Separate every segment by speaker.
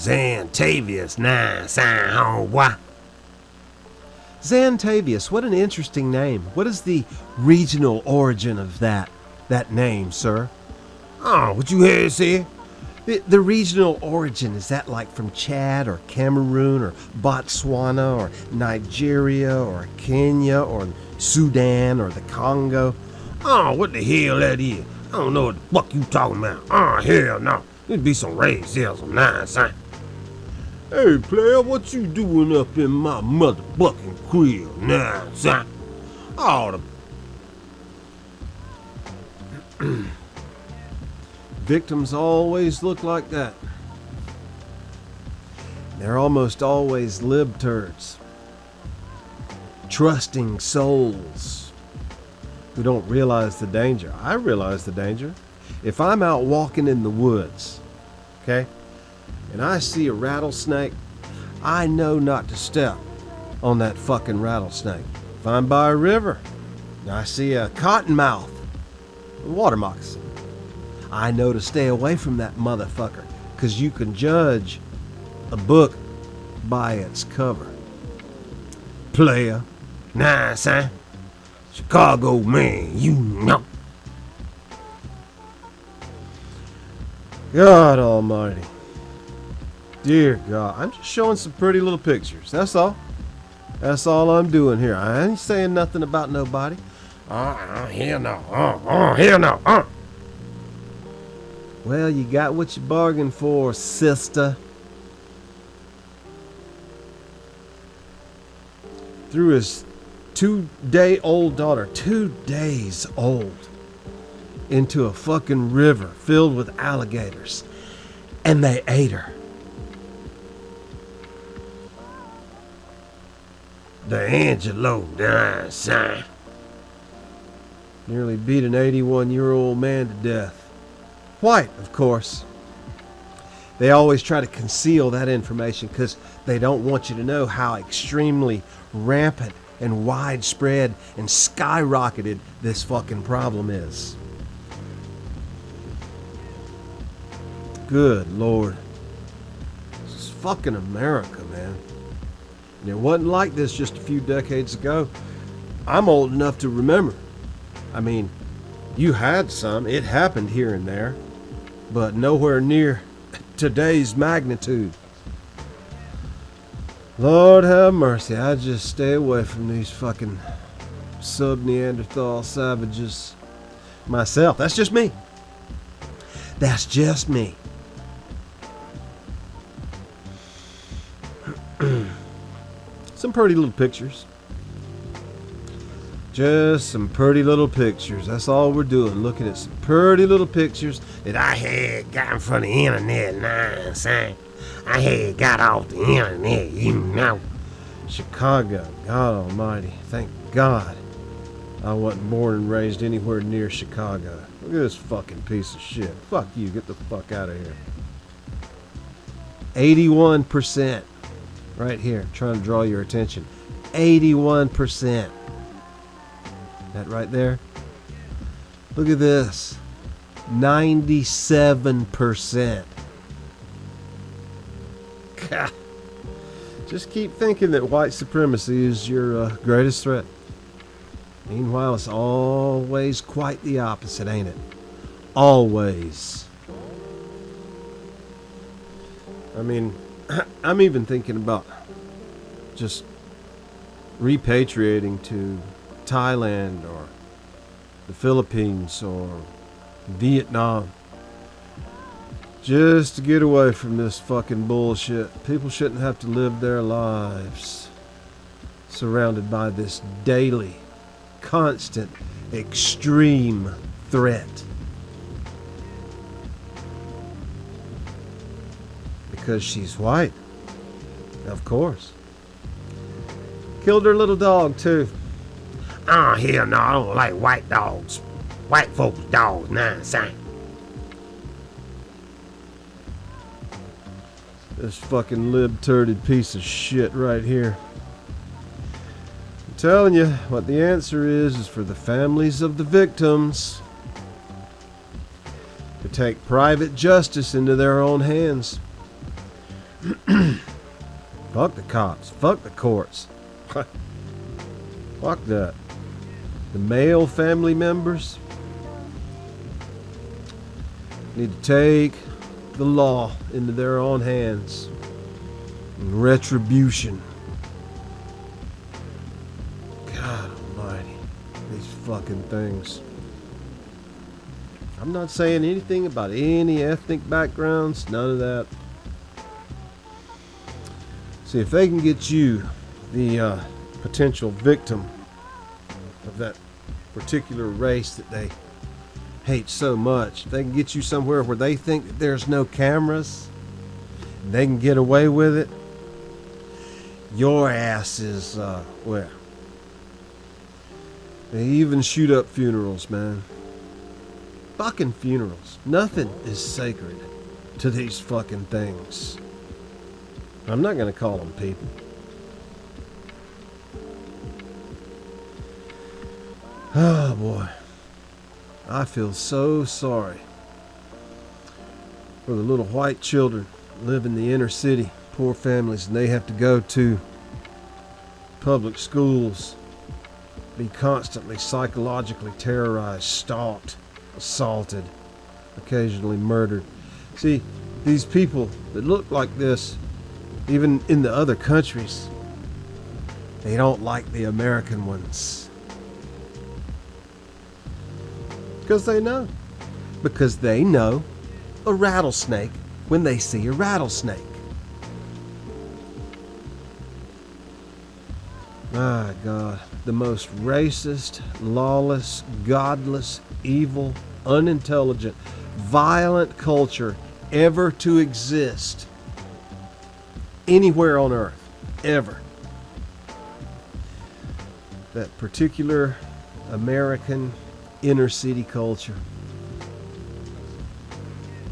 Speaker 1: Xantavius, nah, sign home, what?
Speaker 2: Xantavius, what an interesting name. What is the regional origin of that name, sir?
Speaker 1: Oh, what you heard say?
Speaker 2: The regional origin, is that like from Chad or Cameroon or Botswana or Nigeria or Kenya or Sudan or the Congo?
Speaker 1: Oh, what the hell that is? I don't know what the fuck you talking about. Oh, hell no. There'd be some racism, nah, son. Hey, player, what you doing up in my motherfucking crib, nah, son? Oh,
Speaker 2: the victims always look like that. They're almost always lib turds. Trusting souls who don't realize the danger. I realize the danger. If I'm out walking in the woods, okay, and I see a rattlesnake, I know not to step on that fucking rattlesnake. If I'm by a river and I see a cottonmouth, a water moccasin, I know to stay away from that motherfucker, because you can judge a book by its cover.
Speaker 1: player, nah, son. Chicago man, you know.
Speaker 2: God almighty. Dear God, I'm just showing some pretty little pictures. That's all. That's all I'm doing here. I ain't saying nothing about nobody.
Speaker 1: Hell no. Hell no.
Speaker 2: Well, you got what you bargained for, sister. Threw his 2-day-old daughter, 2 days old, into a fucking river filled with alligators. And they ate her.
Speaker 1: D'Angelo, nah, son.
Speaker 2: Nearly beat an 81-year-old man to death. White, of course. They always try to conceal that information because they don't want you to know how extremely rampant and widespread and skyrocketed this fucking problem is. Good Lord. This is fucking America, man. And it wasn't like this just a few decades ago. I'm old enough to remember. I mean, you had some. It happened here and there. But nowhere near today's magnitude. Lord have mercy. I just stay away from these fucking sub-Neanderthal savages myself. That's just me. That's just me. Some pretty little pictures. Just some pretty little pictures. That's all we're doing. Looking at some pretty little pictures
Speaker 1: that I had gotten from the internet, nah, son. I had got off the internet, you know.
Speaker 2: Chicago, God almighty. Thank God I wasn't born and raised anywhere near Chicago. Look at this fucking piece of shit. Fuck you. Get the fuck out of here. 81%. Right here. Trying to draw your attention. 81%. That right there. Look at this. 97%. God. Just keep thinking that white supremacy is your greatest threat. Meanwhile, it's always quite the opposite, ain't it? Always. I mean, I'm even thinking about just repatriating to Thailand or the Philippines or Vietnam, just to get away from this fucking bullshit. People shouldn't have to live their lives surrounded by this daily, constant, extreme threat. Because she's white. Of course. Killed her little dog, too.
Speaker 1: Oh, hell no, I don't like white dogs. White folks' dogs, nah, son.
Speaker 2: This fucking lib-turded piece of shit right here. I'm telling you, what the answer is for the families of the victims to take private justice into their own hands. Fuck the cops. Fuck the courts. Fuck that. The male family members need to take the law into their own hands. And retribution. God almighty. These fucking things. I'm not saying anything about any ethnic backgrounds. None of that. See, if they can get you, the potential victim of that particular race that they hate so much, if they can get you somewhere where they think that there's no cameras, and they can get away with it, your ass is, well, they even shoot up funerals, man. Fucking funerals. Nothing is sacred to these fucking things. I'm not going to call them people. Oh boy. I feel so sorry for the little white children live in the inner city, poor families, and they have to go to public schools, be constantly psychologically terrorized, stalked, assaulted, occasionally murdered. See, these people that look like this, even in the other countries, they don't like the American ones. Because they know. Because they know a rattlesnake when they see a rattlesnake. My God, the most racist, lawless, godless, evil, unintelligent, violent culture ever to exist anywhere on earth, ever. That particular American inner city culture.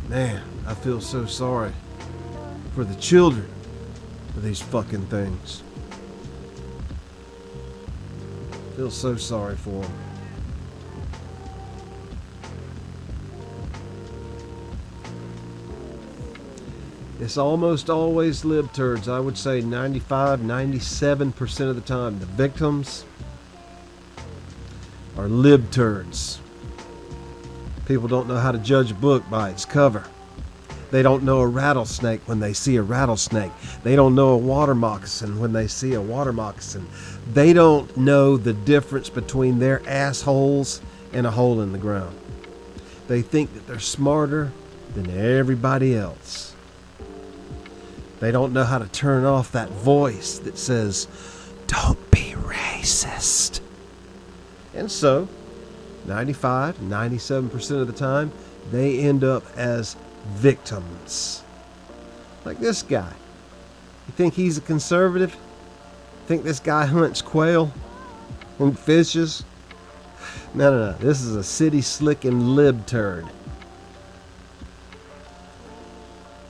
Speaker 2: Man, I feel so sorry for the children of these fucking things. I feel so sorry for them. It's almost always libturds. I would say 95, 97% of the time. The victims are libturds. People don't know how to judge a book by its cover. They don't know a rattlesnake when they see a rattlesnake. They don't know a water moccasin when they see a water moccasin. They don't know the difference between their assholes and a hole in the ground. They think that they're smarter than everybody else. They don't know how to turn off that voice that says, "Don't be racist." And so, 95, 97% of the time, they end up as victims. Like this guy. You think he's a conservative? Think this guy hunts quail and fishes? No. This is a city slicking libturd.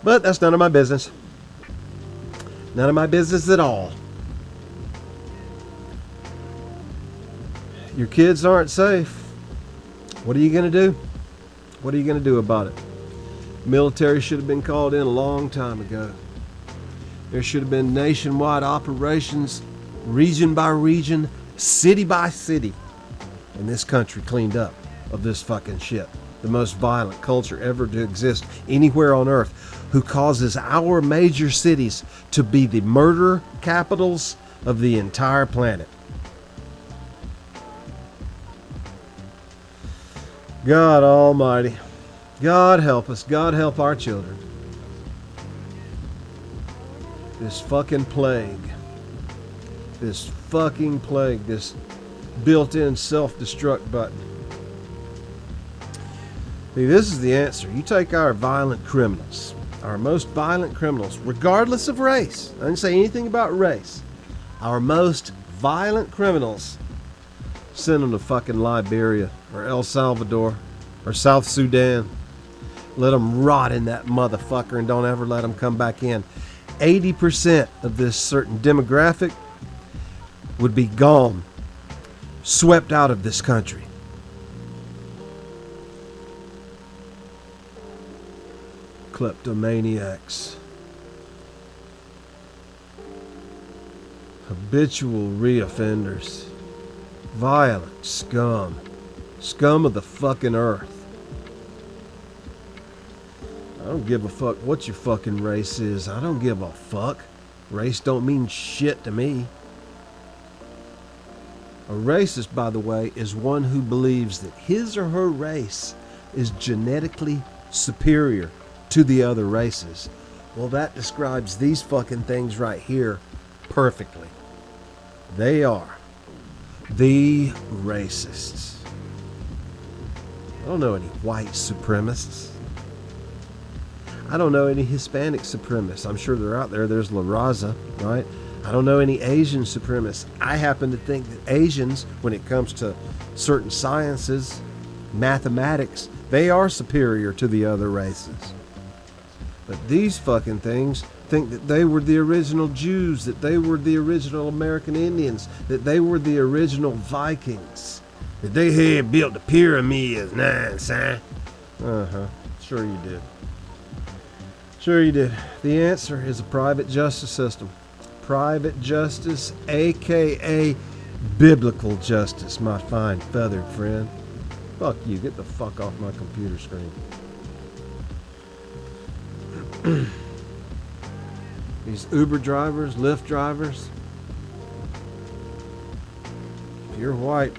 Speaker 2: But that's none of my business. None of my business at all. Your kids aren't safe. What are you going to do? What are you going to do about it? Military should have been called in a long time ago. There should have been nationwide operations, region by region, city by city, in this country cleaned up of this fucking shit. The most violent culture ever to exist anywhere on earth, who causes our major cities to be the murder capitals of the entire planet. God almighty. God help us. God help our children. This fucking plague. This fucking plague. This built-in self-destruct button. See, this is the answer. You take our violent criminals, our most violent criminals, regardless of race. I didn't say anything about race. Our most violent criminals, send them to fucking Liberia or El Salvador or South Sudan. Let them rot in that motherfucker and don't ever let them come back in. 80% of this certain demographic would be gone, swept out of this country. Kleptomaniacs. Habitual reoffenders. Violent scum. Scum of the fucking earth. I don't give a fuck what your fucking race is. I don't give a fuck. Race don't mean shit to me. A racist, by the way, is one who believes that his or her race is genetically superior to the other races. Well, that describes these fucking things right here perfectly. They are the racists. I don't know any white supremacists. I don't know any Hispanic supremacists. I'm sure they're out there. There's La Raza, right? I don't know any Asian supremacists. I happen to think that Asians, when it comes to certain sciences, mathematics, they are superior to the other races. But these fucking things think that they were the original Jews, that they were the original American Indians, that they were the original Vikings,
Speaker 1: that they had built the pyramids, son.
Speaker 2: Sure you did. Sure you did. The answer is a private justice system. Private justice, aka biblical justice, my fine feathered friend. Fuck you, get the fuck off my computer screen. These Uber drivers, Lyft drivers, if you're white,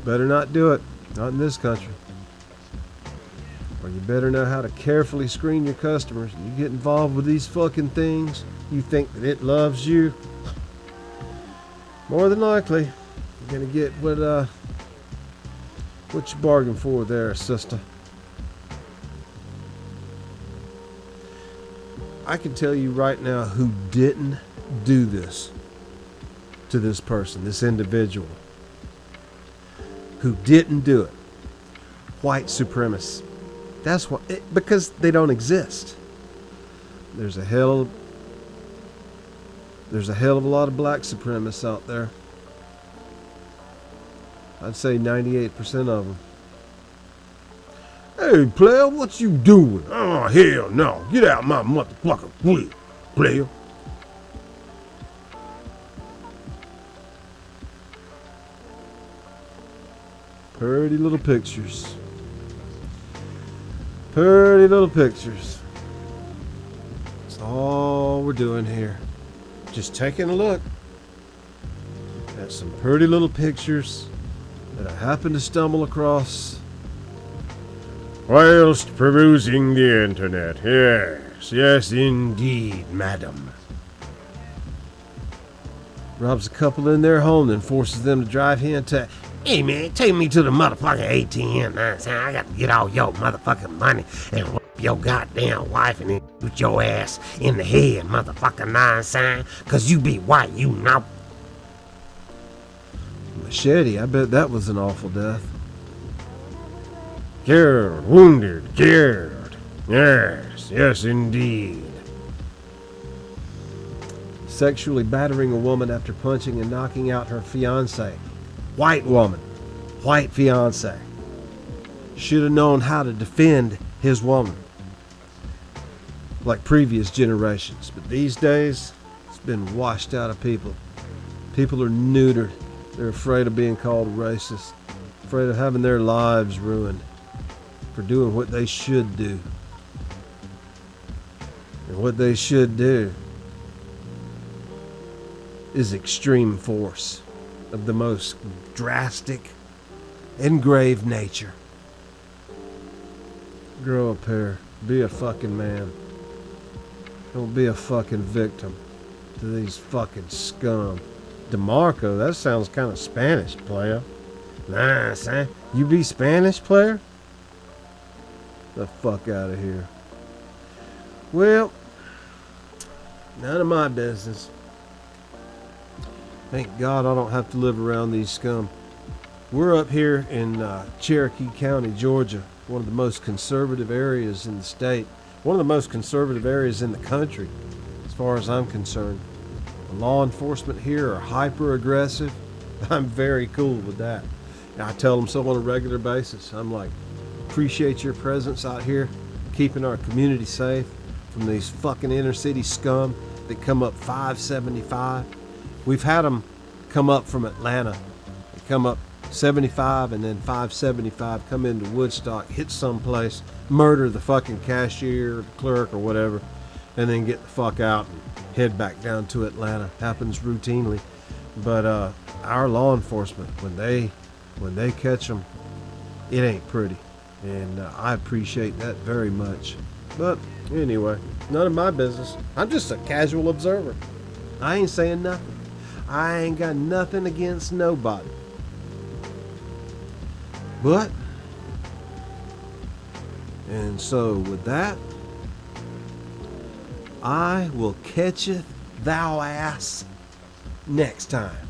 Speaker 2: better not do it. Not in this country. Or you better know how to carefully screen your customers. You get involved with these fucking things, you think that it loves you. More than likely, you're gonna get what you bargained for there, sister. I can tell you right now who didn't do this to this person, this individual. Who didn't do it. White supremacists. That's why, because they don't exist. There's a hell of a lot of black supremacists out there. I'd say 98% of them.
Speaker 1: Hey, player, what you doing? Oh, hell no. Get out my motherfucking way, player.
Speaker 2: Pretty little pictures. Pretty little pictures. That's all we're doing here. Just taking a look at some pretty little pictures that I happened to stumble across
Speaker 1: whilst perusing the internet. Yes, indeed, madam.
Speaker 2: Robs a couple in their home and forces them to drive here to...
Speaker 1: Hey man, take me to the motherfucking ATM, man. I got to get all your motherfucking money and whip your goddamn wife and then shoot your ass in the head, motherfucking nonsense. Cause you be white, you know.
Speaker 2: Machete, I bet that was an awful death.
Speaker 1: Killed, wounded, killed. Yes, indeed.
Speaker 2: Sexually battering a woman after punching and knocking out her fiancé. White woman, white fiancé. Should have known how to defend his woman. Like previous generations. But these days, it's been washed out of people. People are neutered. They're afraid of being called racist. Afraid of having their lives ruined. For doing what they should do. And what they should do is extreme force of the most drastic and grave nature. Grow a pair. Be a fucking man. Don't be a fucking victim to these fucking scum. DeMarco, that sounds kind of Spanish, player.
Speaker 1: Nah, son.
Speaker 2: You be Spanish, player? The fuck out of here. Well, none of my business. Thank God I don't have to live around these scum. We're up here in Cherokee County, Georgia, one of the most conservative areas in the state, one of the most conservative areas in the country, as far as I'm concerned. The law enforcement here are hyper aggressive. I'm very cool with that. And I tell them so on a regular basis. I'm like, appreciate your presence out here, keeping our community safe from these fucking inner city scum that come up 575. We've had them come up from Atlanta. They come up 75 and then 575, come into Woodstock, hit someplace, murder the fucking cashier, the clerk, or whatever, and then get the fuck out and head back down to Atlanta. Happens routinely. But our law enforcement, when they catch them, it ain't pretty. And I appreciate that very much. But anyway, none of my business. I'm just a casual observer. I ain't saying nothing. I ain't got nothing against nobody. But, and so with that, I will catcheth thou ass next time.